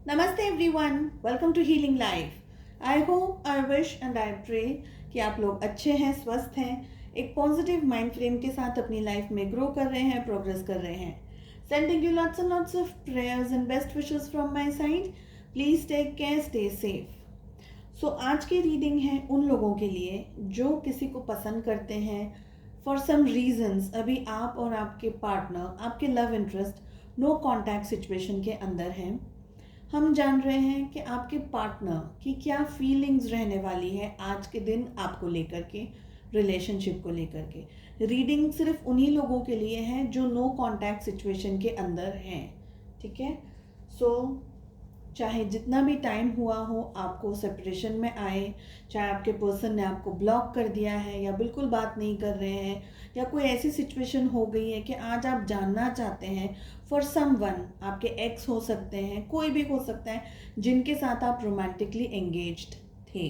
नमस्ते everyone, welcome to healing life. I hope, I wish and I pray कि आप लोग अच्छे हैं, स्वस्थ हैं, एक पॉजिटिव माइंड फ्रेम के साथ अपनी लाइफ में ग्रो कर रहे हैं, प्रोग्रेस कर रहे हैं। Sending you lots and lots of prayers and best wishes from my side. Please take care, stay safe. So आज की रीडिंग है उन लोगों के लिए जो किसी को पसंद करते हैं फॉर सम रीजंस। अभी आप और आपके पार्टनर, आपके love interest no contact situation के अंदर हैं। हम जान रहे हैं कि आपके पार्टनर की क्या फीलिंग्स रहने वाली है आज के दिन आपको लेकर के, रिलेशनशिप को लेकर के। रीडिंग सिर्फ उन्हीं लोगों के लिए है जो नो कांटेक्ट सिचुएशन के अंदर हैं। ठीक है। सो चाहे जितना भी टाइम हुआ हो आपको सेपरेशन में आए, चाहे आपके पर्सन ने आपको ब्लॉक कर दिया है या बिल्कुल बात नहीं कर रहे हैं, या कोई ऐसी सिचुएशन हो गई है कि आज आप जानना चाहते हैं फॉर समवन, आपके एक्स हो सकते हैं, कोई भी हो सकता है जिनके साथ आप रोमांटिकली एंगेज्ड थे।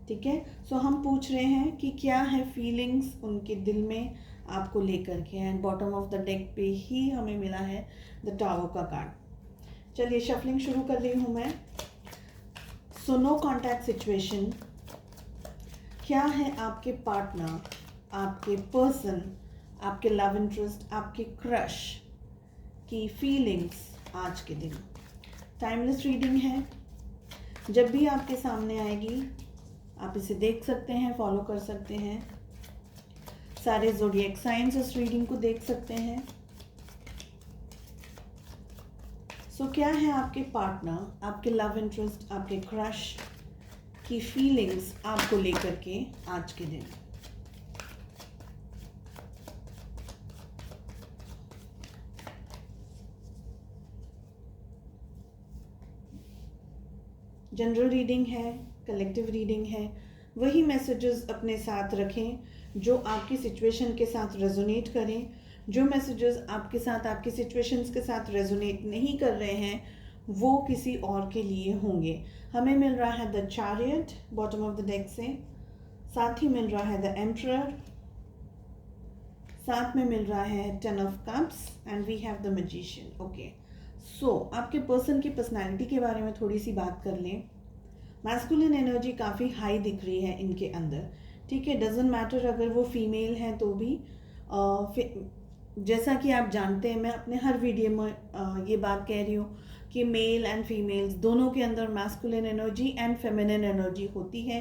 ठीक है। सो हम पूछ रहे हैं कि क्या है फीलिंग्स उनके दिल में आपको लेकर के। And bottom of the deck पे ही हमें मिला है द टावर का कार्ड। चलिए शफलिंग शुरू कर रही हूँ मैं। सो नो कॉन्टैक्ट सिचुएशन, क्या है आपके पार्टनर, आपके पर्सन, आपके लव इंटरेस्ट, आपके क्रश की फीलिंग्स आज के दिन। टाइमलेस रीडिंग है, जब भी आपके सामने आएगी आप इसे देख सकते हैं, फॉलो कर सकते हैं। सारे ज़ोडिएक साइंस इस रीडिंग को देख सकते हैं। सो क्या है आपके पार्टनर, आपके लव इंटरेस्ट, आपके क्रश की फीलिंग्स आपको लेकर के आज के दिन। जनरल रीडिंग है, कलेक्टिव रीडिंग है। वही मैसेजेस अपने साथ रखें जो आपकी सिचुएशन के साथ रेजोनेट करें। जो मैसेजेस आपके साथ, आपकी सिचुएशंस के साथ रेजोनेट नहीं कर रहे हैं वो किसी और के लिए होंगे। हमें मिल रहा है the chariot bottom of the deck से, साथ ही मिल रहा है द एम्परर, साथ में मिल रहा है 10 of cups and we have the magician. Okay, so आपके पर्सन की पर्सनालिटी के बारे में थोड़ी सी बात कर लें। मैस्कुलिन एनर्जी काफ़ी हाई दिख रही है इनके अंदर। ठीक है, डजेंट मैटर अगर वो फीमेल हैं तो भी। जैसा कि आप जानते हैं, मैं अपने हर वीडियो में ये बात कह रही हूँ कि मेल एंड फीमेल्स दोनों के अंदर masculine energy and feminine energy होती है।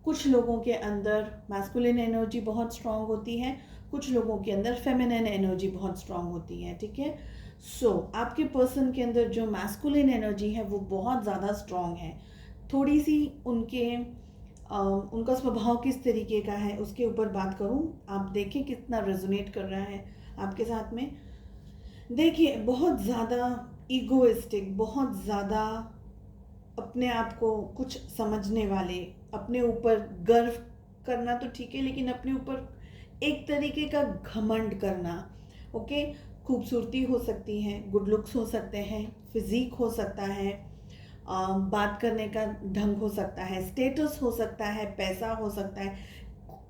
कुछ लोगों के अंदर मैस्कुलिन एनर्जी बहुत स्ट्रांग होती है, कुछ लोगों के अंदर फेमिनिन एनर्जी बहुत स्ट्रांग होती है। ठीक है। सो आपके पर्सन के अंदर जो मैस्कुलिन एनर्जी है वो बहुत ज़्यादा स्ट्रांग है। थोड़ी सी उनका स्वभाव किस तरीके का है उसके ऊपर बात करूं, आप देखें कितना रेजोनेट कर रहा है आपके साथ में। देखिए, बहुत ज़्यादा ईगोइस्टिक, बहुत ज़्यादा अपने आप को कुछ समझने वाले, अपने ऊपर गर्व करना तो ठीक है लेकिन अपने ऊपर एक तरीके का घमंड करना। ओके, खूबसूरती हो सकती है, गुड लुक्स हो सकते हैं, फिजिक हो सकता है, बात करने का ढंग हो सकता है, स्टेटस हो सकता है, पैसा हो सकता है,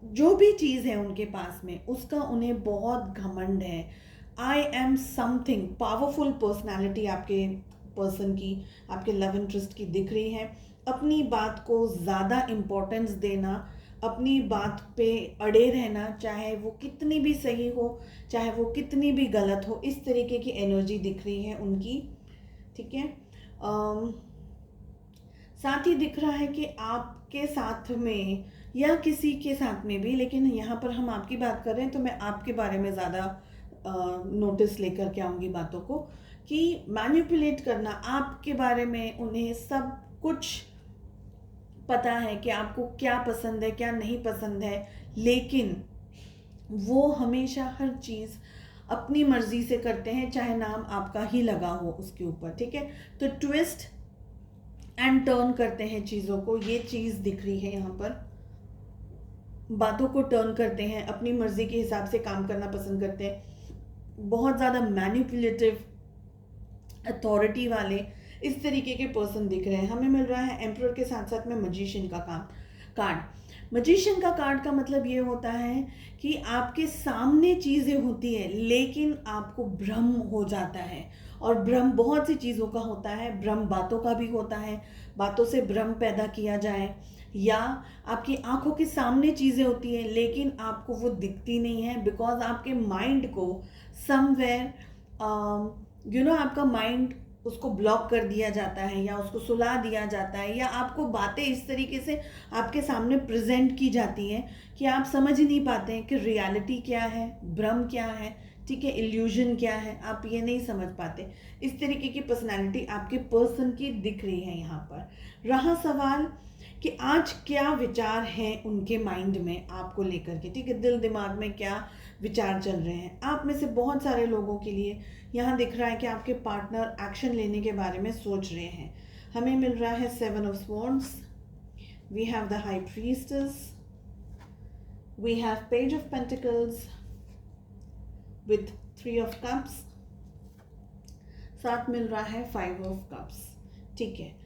जो भी चीज़ है उनके पास में उसका उन्हें बहुत घमंड है। I am something, powerful personality आपके पर्सन की, आपके लव इंटरेस्ट की दिख रही है। अपनी बात को ज़्यादा इम्पोर्टेंस देना, अपनी बात पे अड़े रहना, चाहे वो कितनी भी सही हो, चाहे वो कितनी भी गलत हो, इस तरीके की एनर्जी दिख रही है उनकी। ठीक है। साथ ही दिख रहा है कि आपके साथ में या किसी के साथ में भी, लेकिन यहाँ पर हम आपकी बात कर रहे हैं तो मैं आपके बारे में ज़्यादा नोटिस लेकर के आऊँगी बातों को, कि मैनिपुलेट करना आपके बारे में। उन्हें सब कुछ पता है कि आपको क्या पसंद है, क्या नहीं पसंद है, लेकिन वो हमेशा हर चीज़ अपनी मर्जी से करते हैं, चाहे नाम आपका ही लगा हो उसके ऊपर। ठीक है। तो ट्विस्ट एंड टर्न करते हैं चीज़ों को, ये चीज़ दिख रही है यहाँ पर। बातों को टर्न करते हैं, अपनी मर्जी के हिसाब से काम करना पसंद करते हैं, बहुत ज़्यादा मैनिपुलेटिव, अथॉरिटी वाले, इस तरीके के पर्सन दिख रहे हैं। हमें मिल रहा है एम्परर के साथ साथ में मजिशियन का कार्ड। मजिशियन का कार्ड का मतलब ये होता है कि आपके सामने चीज़ें होती है लेकिन आपको भ्रम हो जाता है और भ्रम बहुत सी चीज़ों का होता है, भ्रम बातों का भी होता है, बातों से भ्रम पैदा किया जाए, या आपकी आंखों के सामने चीज़ें होती हैं लेकिन आपको वो दिखती नहीं है, बिकॉज आपके माइंड को समवेयर आपका माइंड उसको ब्लॉक कर दिया जाता है या उसको सुला दिया जाता है, या आपको बातें इस तरीके से आपके सामने प्रेजेंट की जाती हैं कि आप समझ ही नहीं पाते हैं कि रियलिटी क्या है, भ्रम क्या है, ठीक है, इल्यूजन क्या है, आप ये नहीं समझ पाते। इस तरीके की पर्सनालिटी आपके पर्सन की दिख रही है यहाँ पर। रहा सवाल कि आज क्या विचार हैं उनके माइंड में आपको लेकर के, ठीक है, दिल दिमाग में क्या विचार चल रहे हैं। आप में से बहुत सारे लोगों के लिए यहाँ दिख रहा है कि आपके पार्टनर एक्शन लेने के बारे में सोच रहे हैं। हमें मिल रहा है 7 of swords, we have the high priestess, we have page of pentacles with 3 of cups, साथ मिल रहा है 5 ऑफ कप्स, ठीक है।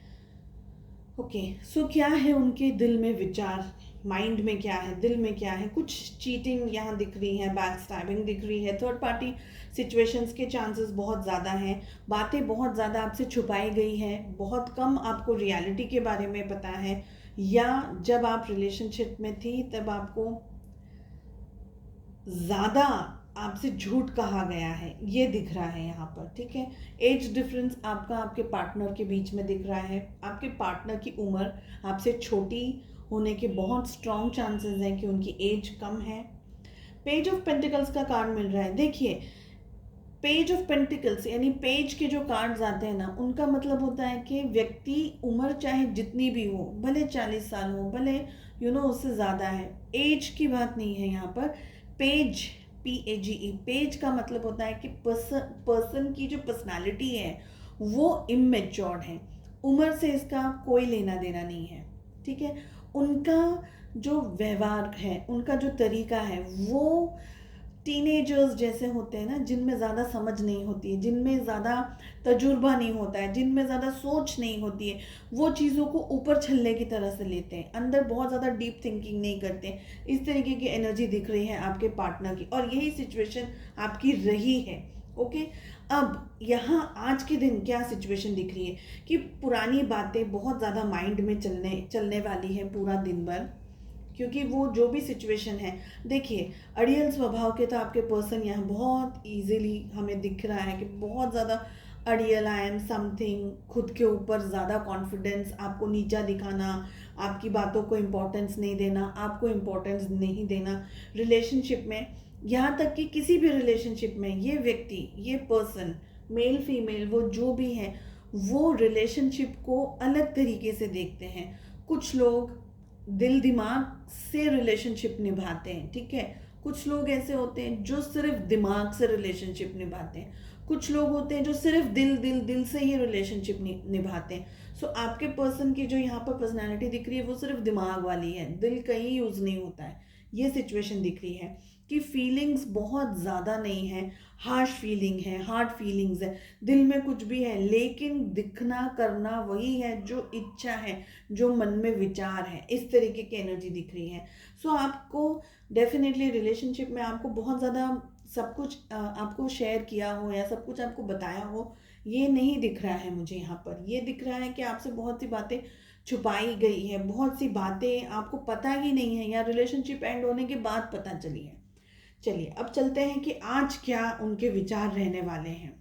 ओके, सो क्या है उनके दिल में विचार, माइंड में क्या है, दिल में क्या है। कुछ चीटिंग यहाँ दिख रही है, बैक स्टैबिंग दिख रही है, थर्ड पार्टी सिचुएशंस के चांसेस बहुत ज़्यादा हैं, बातें बहुत ज़्यादा आपसे छुपाई गई है, बहुत कम आपको रियलिटी के बारे में पता है, या जब आप रिलेशनशिप में थी तब आपको ज़्यादा आपसे झूठ कहा गया है, ये दिख रहा है यहाँ पर, ठीक है। एज डिफरेंस आपका आपके पार्टनर के बीच में दिख रहा है, आपके पार्टनर की उम्र आपसे छोटी होने के बहुत स्ट्रॉन्ग चांसेस हैं कि उनकी एज कम है। पेज ऑफ पेंटिकल्स का कार्ड मिल रहा है। देखिए, पेज ऑफ पेंटिकल्स यानी पेज के जो कार्ड्स आते हैं ना, उनका मतलब होता है कि व्यक्ति उम्र चाहे जितनी भी हो, भले 40 साल हो, भले उससे ज़्यादा है, एज की बात नहीं है यहाँ पर। पेज PAGE, पेज का मतलब होता है कि पर्सन की जो पर्सनालिटी है वो इमेच्योर्ड है, उम्र से इसका कोई लेना देना नहीं है, ठीक है। उनका जो व्यवहार है, उनका जो तरीका है, वो टीनेजर्स जैसे होते हैं ना, जिनमें ज़्यादा समझ नहीं होती है, जिनमें ज़्यादा तजुर्बा नहीं होता है, जिनमें ज़्यादा सोच नहीं होती है, वो चीज़ों को ऊपर छल्ले की तरह से लेते हैं, अंदर बहुत ज़्यादा डीप थिंकिंग नहीं करते। इस तरीके की एनर्जी दिख रही है आपके पार्टनर की, और यही सिचुएशन आपकी रही है। ओके, अब यहाँ आज के दिन क्या सिचुएशन दिख रही है कि पुरानी बातें बहुत ज़्यादा माइंड में चलने वाली है पूरा दिन भर, क्योंकि वो जो भी सिचुएशन है, देखिए अड़ियल स्वभाव के तो आपके पर्सन यहाँ बहुत इजीली हमें दिख रहा है कि बहुत ज़्यादा अड़ियल, आई एम समथिंग, खुद के ऊपर ज़्यादा कॉन्फिडेंस, आपको नीचा दिखाना, आपकी बातों को इम्पोर्टेंस नहीं देना, आपको इम्पोर्टेंस नहीं देना रिलेशनशिप में, यहाँ तक कि किसी भी रिलेशनशिप में ये व्यक्ति, ये पर्सन, मेल फीमेल, वो जो भी है, वो रिलेशनशिप को अलग तरीके से देखते हैं। कुछ लोग दिल दिमाग से रिलेशनशिप निभाते हैं, ठीक है। कुछ लोग ऐसे होते हैं जो सिर्फ दिमाग से रिलेशनशिप निभाते हैं, कुछ लोग होते हैं जो सिर्फ दिल दिल दिल से ही रिलेशनशिप निभाते हैं। सो आपके पर्सन की जो यहाँ पर पर्सनालिटी दिख रही है वो सिर्फ दिमाग वाली है, दिल कहीं यूज़ नहीं होता है। ये सिचुएशन दिख रही है कि फीलिंग्स बहुत ज़्यादा नहीं है, हार्श फीलिंग है, हार्ड फीलिंग्स है, दिल में कुछ भी है, लेकिन दिखना करना वही है जो इच्छा है, जो मन में विचार है, इस तरीके की एनर्जी दिख रही है। सो आपको डेफिनेटली रिलेशनशिप में आपको बहुत ज़्यादा सब कुछ आपको शेयर किया हो या सब कुछ आपको बताया हो, ये नहीं दिख रहा है मुझे यहाँ पर। ये दिख रहा है कि आपसे बहुत सी बातें छुपाई गई है, बहुत सी बातें आपको पता ही नहीं है या रिलेशनशिप एंड होने के बाद पता चली है। चलिए अब चलते हैं कि आज क्या उनके विचार रहने वाले हैं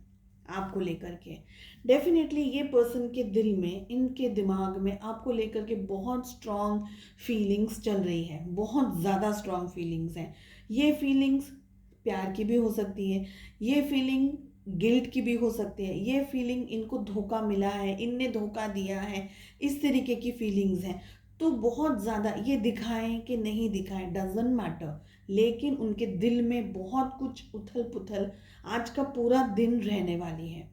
आपको लेकर के। डेफिनेटली ये पर्सन के दिल में, इनके दिमाग में आपको लेकर के बहुत स्ट्रॉन्ग फीलिंग्स चल रही है, बहुत ज़्यादा स्ट्रॉन्ग फीलिंग्स हैं। ये फीलिंग्स प्यार की भी हो सकती है, ये फीलिंग गिल्ट की भी हो सकती है, ये फीलिंग इनको धोखा मिला है, इनने धोखा दिया है, इस तरीके की फीलिंग्स हैं। तो बहुत ज़्यादा ये दिखाएं कि नहीं दिखाएं डजंट मैटर, लेकिन उनके दिल में बहुत कुछ उथल पुथल आज का पूरा दिन रहने वाली है।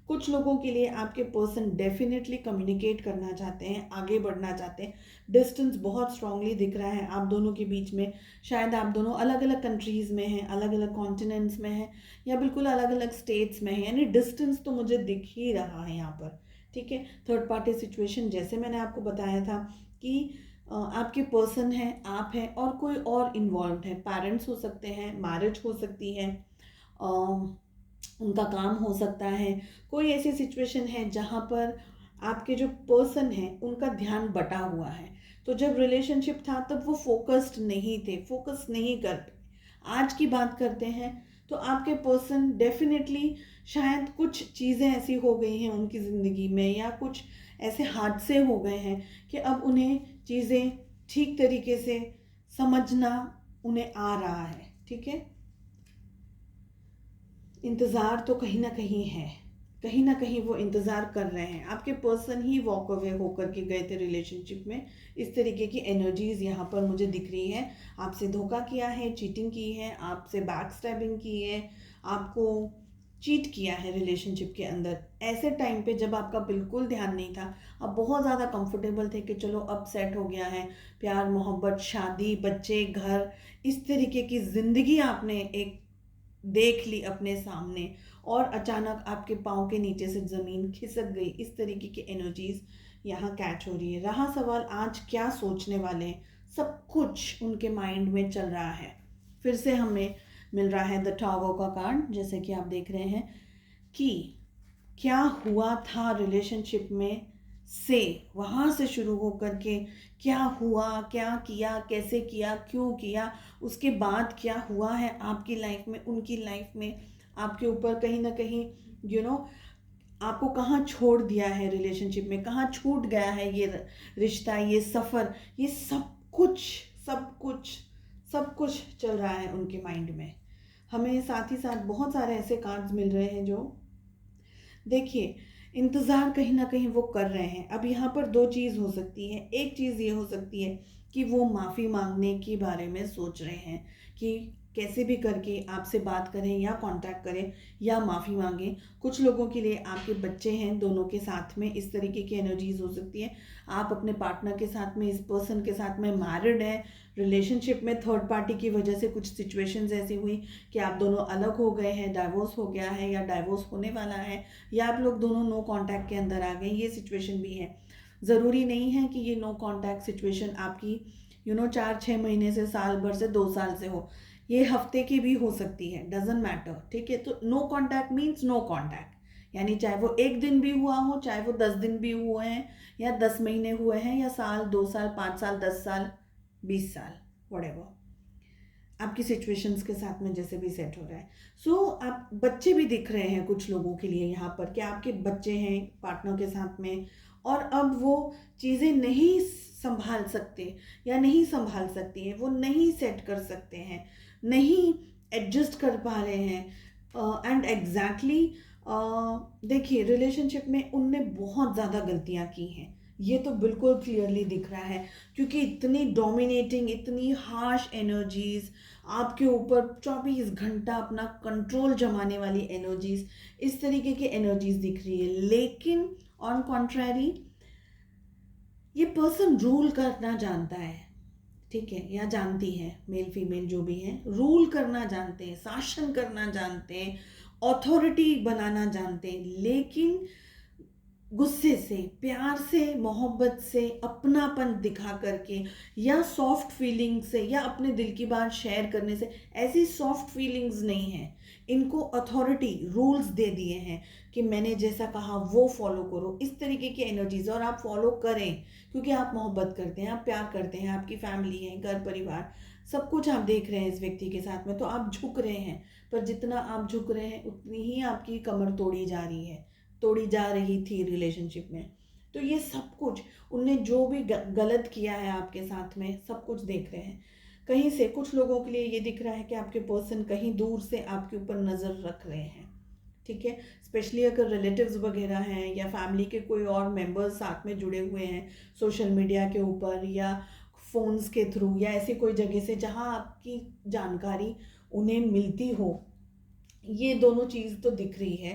कुछ लोगों के लिए आपके पर्सन डेफिनेटली कम्युनिकेट करना चाहते हैं, आगे बढ़ना चाहते हैं। डिस्टेंस बहुत स्ट्रांगली दिख रहा है आप दोनों के बीच में। शायद आप दोनों अलग अलग कंट्रीज़ में हैं, अलग अलग कॉन्टिनेंट्स में हैं, या बिल्कुल अलग अलग स्टेट्स में हैं, यानी डिस्टेंस तो मुझे दिख ही रहा है यहाँ पर, ठीक है। थर्ड पार्टी सिचुएशन जैसे मैंने आपको बताया था कि आपके पर्सन है, आप हैं और कोई और इन्वॉल्व है, पेरेंट्स हो सकते हैं, मैरिज हो सकती है, उनका काम हो सकता है, कोई ऐसी सिचुएशन है जहाँ पर आपके जो पर्सन है उनका ध्यान बटा हुआ है। तो जब रिलेशनशिप था तब वो फोकस्ड नहीं थे, फोकस नहीं कर पाए। आज की बात करते हैं तो आपके पर्सन डेफिनेटली शायद कुछ चीज़ें ऐसी हो गई हैं उनकी ज़िंदगी में, या कुछ ऐसे हादसे हो गए हैं कि अब उन्हें चीज़ें ठीक तरीके से समझना उन्हें आ रहा है। ठीक है, इंतज़ार तो कहीं ना कहीं है, कहीं ना कहीं वो इंतज़ार कर रहे हैं। आपके पर्सन ही वॉक अवे होकर के गए थे रिलेशनशिप में। इस तरीके की एनर्जीज यहाँ पर मुझे दिख रही है। आपसे धोखा किया है, चीटिंग की है, आपसे बैक स्टैबिंग की है, आपको चीट किया है रिलेशनशिप के अंदर। ऐसे टाइम पे जब आपका बिल्कुल ध्यान नहीं था, आप बहुत ज़्यादा कंफर्टेबल थे कि चलो अब सेट हो गया है, प्यार मोहब्बत शादी बच्चे घर, इस तरीके की ज़िंदगी आपने एक देख ली अपने सामने, और अचानक आपके पाँव के नीचे से ज़मीन खिसक गई। इस तरीके की एनर्जीज यहाँ कैच हो रही है। रहा सवाल आज क्या सोचने वाले हैं, सब कुछ उनके माइंड में चल रहा है। फिर से हमें मिल रहा है द टावर का कार्ड, जैसे कि आप देख रहे हैं कि क्या हुआ था रिलेशनशिप में, से वहाँ से शुरू होकर के क्या हुआ, क्या किया, कैसे किया, क्यों किया, उसके बाद क्या हुआ है आपकी लाइफ में, उनकी लाइफ में, आपके ऊपर कहीं ना कहीं आपको कहाँ छोड़ दिया है रिलेशनशिप में, कहाँ छूट गया है ये रिश्ता, ये सफ़र, ये सब कुछ सब कुछ सब कुछ चल रहा है उनके माइंड में। हमें साथ ही साथ बहुत सारे ऐसे कार्ड्स मिल रहे हैं जो, देखिए, इंतज़ार कहीं ना कहीं वो कर रहे हैं। अब यहाँ पर दो चीज़ हो सकती है। एक चीज़ ये हो सकती है कि वो माफ़ी मांगने के बारे में सोच रहे हैं कि कैसे भी करके आपसे बात करें या कांटेक्ट करें या माफ़ी मांगें। कुछ लोगों के लिए आपके बच्चे हैं दोनों के साथ में, इस तरीके की एनर्जीज हो सकती है। आप अपने पार्टनर के साथ में, इस पर्सन के साथ में मैरिड हैं, रिलेशनशिप में थर्ड पार्टी की वजह से कुछ सिचुएशंस ऐसी हुई कि आप दोनों अलग हो गए हैं, डाइवोर्स हो गया है या डाइवोर्स होने वाला है, या आप लोग दोनों नो कांटेक्ट के अंदर आ गए, ये सिचुएशन भी है। ज़रूरी नहीं है कि ये नो कांटेक्ट सिचुएशन आपकी 4-6 महीने से, साल भर से, 2 साल से हो, ये हफ्ते की भी हो सकती है, डजेंट मैटर। ठीक है, तो no contact means no contact, यानी चाहे वो 1 दिन भी हुआ हो, चाहे वो 10 दिन भी हुए हैं, या 10 महीने हुए हैं, या साल, 2 साल, 5 साल, 10 साल, 20 साल, व्हाटएवर आपकी सिचुएशंस के साथ में जैसे भी सेट हो रहा है। आप बच्चे भी दिख रहे हैं कुछ लोगों के लिए यहाँ पर, कि आपके बच्चे हैं पार्टनर के साथ में, और अब वो चीज़ें नहीं संभाल सकते या नहीं संभाल सकती हैं, वो नहीं सेट कर सकते हैं, नहीं एडजस्ट कर पा रहे हैं। एंड एग्जैक्टली देखिए, रिलेशनशिप में उनने बहुत ज़्यादा गलतियाँ की हैं, ये तो बिल्कुल क्लियरली दिख रहा है, क्योंकि इतनी डोमिनेटिंग, इतनी हार्श एनर्जीज आपके ऊपर 24 घंटा अपना कंट्रोल जमाने वाली एनर्जीज, इस तरीके की एनर्जीज दिख रही है। लेकिन ऑन कॉन्ट्ररी ये पर्सन रूल करना जानता है, ठीक है, या जानती है, मेल फीमेल जो भी है, रूल करना जानते हैं, शासन करना जानते हैं, अथॉरिटी बनाना जानते हैं, लेकिन गुस्से से, प्यार से, मोहब्बत से, अपनापन दिखा करके, या सॉफ्ट फीलिंग से, या अपने दिल की बात शेयर करने से, ऐसी सॉफ्ट फीलिंग्स नहीं है। इनको अथॉरिटी, रूल्स दे दिए हैं कि मैंने जैसा कहा वो फॉलो करो, इस तरीके की एनर्जीज, और आप फॉलो करें क्योंकि आप मोहब्बत करते हैं, आप प्यार करते हैं, आपकी फैमिली है, घर परिवार, सब कुछ आप देख रहे हैं इस व्यक्ति के साथ में, तो आप झुक रहे हैं। पर जितना आप झुक रहे हैं उतनी ही आपकी कमर तोड़ी जा रही है, तोड़ी जा रही थी रिलेशनशिप में। तो ये सब कुछ उनने जो भी गलत किया है आपके साथ में, सब कुछ देख रहे हैं। कहीं से कुछ लोगों के लिए ये दिख रहा है कि आपके पर्सन कहीं दूर से आपके ऊपर नज़र रख रहे हैं। ठीक है, स्पेशली अगर रिलेटिव्स वगैरह हैं या फैमिली के कोई और मेंबर्स साथ में जुड़े हुए हैं सोशल मीडिया के ऊपर या फ़ोन्स के थ्रू, या ऐसी कोई जगह से जहां आपकी जानकारी उन्हें मिलती हो, ये दोनों चीज़ तो दिख रही है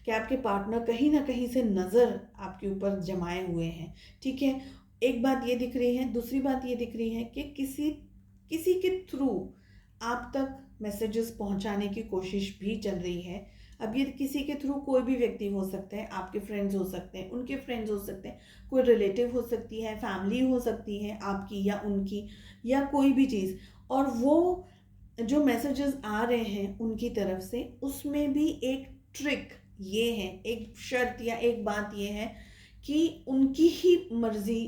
कि आपके पार्टनर कहीं ना कहीं से नज़र आपके ऊपर जमाए हुए हैं। ठीक है, एक बात ये दिख रही है। दूसरी बात ये दिख रही है कि किसी किसी के थ्रू आप तक मैसेजेस पहुंचाने की कोशिश भी चल रही है। अब ये किसी के थ्रू कोई भी व्यक्ति हो सकता है, आपके फ्रेंड्स हो सकते हैं, उनके फ्रेंड्स हो सकते हैं, कोई रिलेटिव हो सकती है, फैमिली हो सकती है आपकी या उनकी, या कोई भी चीज़। और वो जो मैसेजेस आ रहे हैं उनकी तरफ से, उसमें भी एक ट्रिक ये है, एक शर्त या एक बात ये है कि उनकी ही मर्जी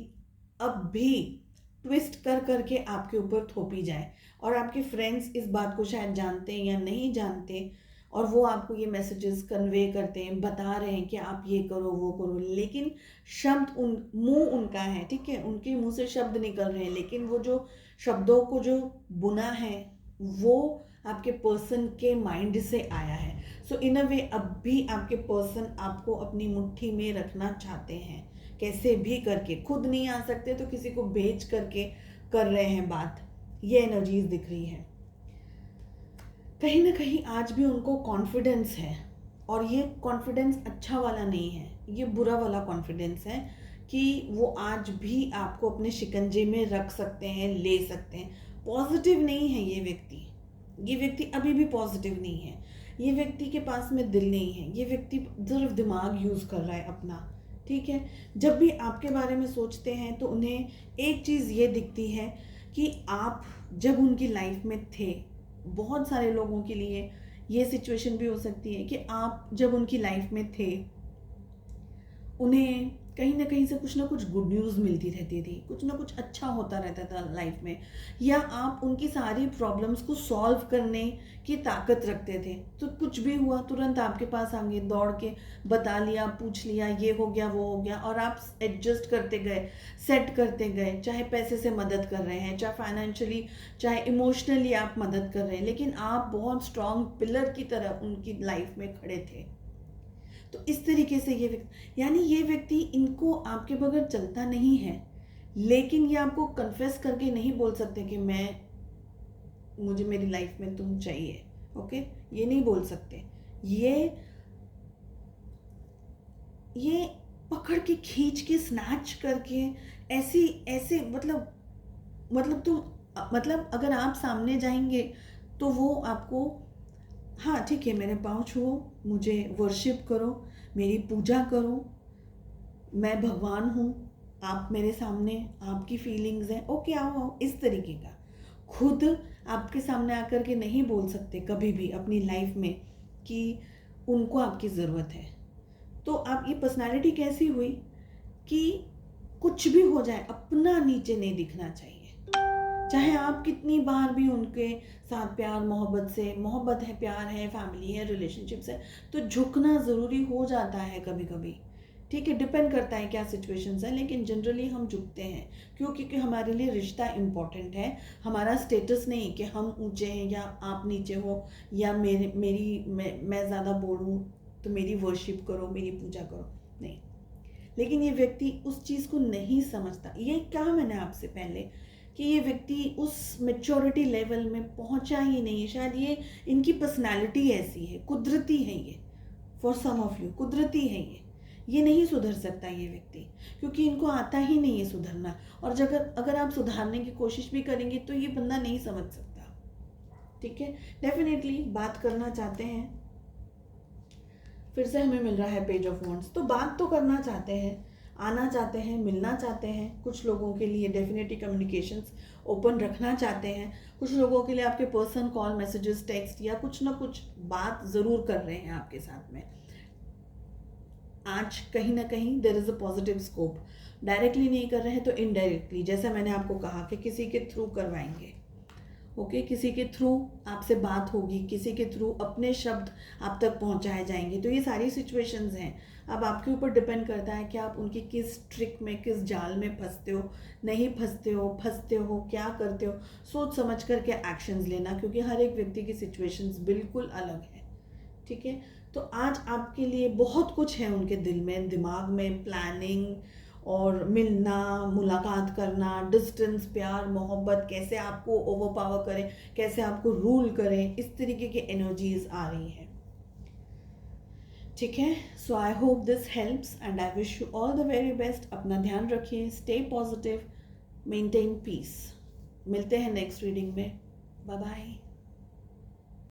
अब भी ट्विस्ट कर करके आपके ऊपर थोपी जाए। और आपके फ्रेंड्स इस बात को शायद जानते हैं या नहीं जानते, और वो आपको ये मैसेजेस कन्वे करते हैं, बता रहे हैं कि आप ये करो वो करो, लेकिन शब्द मुंह उनका है, ठीक है, उनके मुंह से शब्द निकल रहे हैं, लेकिन वो जो शब्दों को जो बुना है वो आपके पर्सन के माइंड से आया है। सो इन अ वे अब भी आपके पर्सन आपको अपनी मुट्ठी में रखना चाहते हैं, कैसे भी करके। खुद नहीं आ सकते तो किसी को भेज करके कर रहे हैं बात। ये एनर्जीज दिख रही है। कहीं ना कहीं आज भी उनको कॉन्फिडेंस है, और ये कॉन्फिडेंस अच्छा वाला नहीं है, ये बुरा वाला कॉन्फिडेंस है कि वो आज भी आपको अपने शिकंजे में रख सकते हैं, ले सकते हैं। पॉजिटिव नहीं है ये व्यक्ति, ये व्यक्ति अभी भी पॉजिटिव नहीं है, ये व्यक्ति के पास में दिल नहीं है, ये व्यक्ति सिर्फ दिमाग यूज़ कर रहा है अपना, ठीक है। जब भी आपके बारे में सोचते हैं तो उन्हें एक चीज़ ये दिखती है कि आप जब उनकी लाइफ में थे, बहुत सारे लोगों के लिए ये सिचुएशन भी हो सकती है कि आप जब उनकी लाइफ में थे, उन्हें कहीं ना कहीं से कुछ ना कुछ गुड न्यूज़ मिलती रहती थी, कुछ ना कुछ अच्छा होता रहता था लाइफ में, या आप उनकी सारी प्रॉब्लम्स को सॉल्व करने की ताकत रखते थे। तो कुछ भी हुआ तुरंत आपके पास आएंगे, दौड़ के बता लिया, पूछ लिया, ये हो गया वो हो गया, और आप एडजस्ट करते गए, सेट करते गए। चाहे पैसे से मदद कर रहे हैं, चाहे फाइनेंशियली, चाहे इमोशनली आप मदद कर रहे हैं, लेकिन आप बहुत स्ट्रॉन्ग पिलर की तरह उनकी लाइफ में खड़े थे। तो इस तरीके से ये व्यक्ति, यानी ये व्यक्ति इनको आपके बगैर चलता नहीं है, लेकिन ये आपको कन्फेस करके नहीं बोल सकते कि मुझे मेरी लाइफ में तुम चाहिए, ओके, ये नहीं बोल सकते। ये पकड़ के, खींच के, स्नैच करके ऐसी ऐसे मतलब तुम, मतलब अगर आप सामने जाएंगे तो वो आपको, हाँ ठीक है, मेरे पाँव छुओ, मुझे वर्शिप करो, मेरी पूजा करो, मैं भगवान हूँ, आप मेरे सामने, आपकी फीलिंग्स हैं, ओके आओ आओ, इस तरीके का। खुद आपके सामने आकर के नहीं बोल सकते कभी भी अपनी लाइफ में कि उनको आपकी ज़रूरत है। तो आप, ये पर्सनालिटी कैसी हुई कि कुछ भी हो जाए अपना नीचे नहीं दिखना चाहिए। चाहे आप कितनी बार भी उनके साथ प्यार मोहब्बत से, मोहब्बत है, प्यार है, फैमिली है, रिलेशनशिप्स है, तो झुकना ज़रूरी हो जाता है कभी कभी, ठीक है, डिपेंड करता है क्या सिचुएशंस है, लेकिन जनरली हम झुकते हैं। क्यों? क्योंकि हमारे लिए रिश्ता इम्पॉर्टेंट है, हमारा स्टेटस नहीं कि हम ऊंचे हैं या आप नीचे हो, या मैं ज़्यादा बोलूँ तो मेरी वर्शिप करो, मेरी पूजा करो, नहीं। लेकिन ये व्यक्ति उस चीज़ को नहीं समझता। ये कहा मैंने आपसे पहले कि ये व्यक्ति उस मेच्योरिटी लेवल में पहुंचा ही नहीं है। शायद ये, इनकी पर्सनालिटी ऐसी है, कुदरती है ये, फॉर सम ऑफ यू कुदरती है ये नहीं सुधर सकता ये व्यक्ति, क्योंकि इनको आता ही नहीं है सुधरना। और अगर आप सुधारने की कोशिश भी करेंगे तो ये बंदा नहीं समझ सकता, ठीक है। डेफिनेटली बात करना चाहते हैं, फिर से हमें मिल रहा है पेज ऑफ वॉन्ड्स, तो बात तो करना चाहते हैं, आना चाहते हैं, मिलना चाहते हैं। कुछ लोगों के लिए डेफिनेटली कम्युनिकेशंस ओपन रखना चाहते हैं, कुछ लोगों के लिए आपके पर्सन कॉल, मैसेजेस, टेक्स्ट या कुछ ना कुछ बात ज़रूर कर रहे हैं आपके साथ में। आज कहीं ना कहीं there is a positive scope. Directly नहीं कर रहे हैं तो इनडायरेक्टली, जैसा मैंने आपको कहा कि किसी के थ्रू करवाएंगे, ओके, किसी के थ्रू आपसे बात होगी, किसी के थ्रू अपने शब्द आप तक पहुंचाए जाएंगे। तो ये सारी सिचुएशंस हैं, अब आपके ऊपर डिपेंड करता है कि आप उनकी किस ट्रिक में, किस जाल में फंसते हो, नहीं फंसते हो, क्या करते हो। सोच समझ कर के एक्शंस लेना, क्योंकि हर एक व्यक्ति की सिचुएशंस बिल्कुल अलग है, ठीक है। तो आज आपके लिए बहुत कुछ है उनके दिल में, दिमाग में, प्लानिंग और मिलना, मुलाकात करना, डिस्टेंस, प्यार मोहब्बत, कैसे आपको ओवरपावर करें, कैसे आपको रूल करें, इस तरीके की एनर्जीज आ रही हैं, ठीक है। So I hope this helps and I wish you all the very best. अपना ध्यान रखिए, स्टे पॉजिटिव, मेंटेन पीस। मिलते हैं नेक्स्ट रीडिंग में, बाय बाय।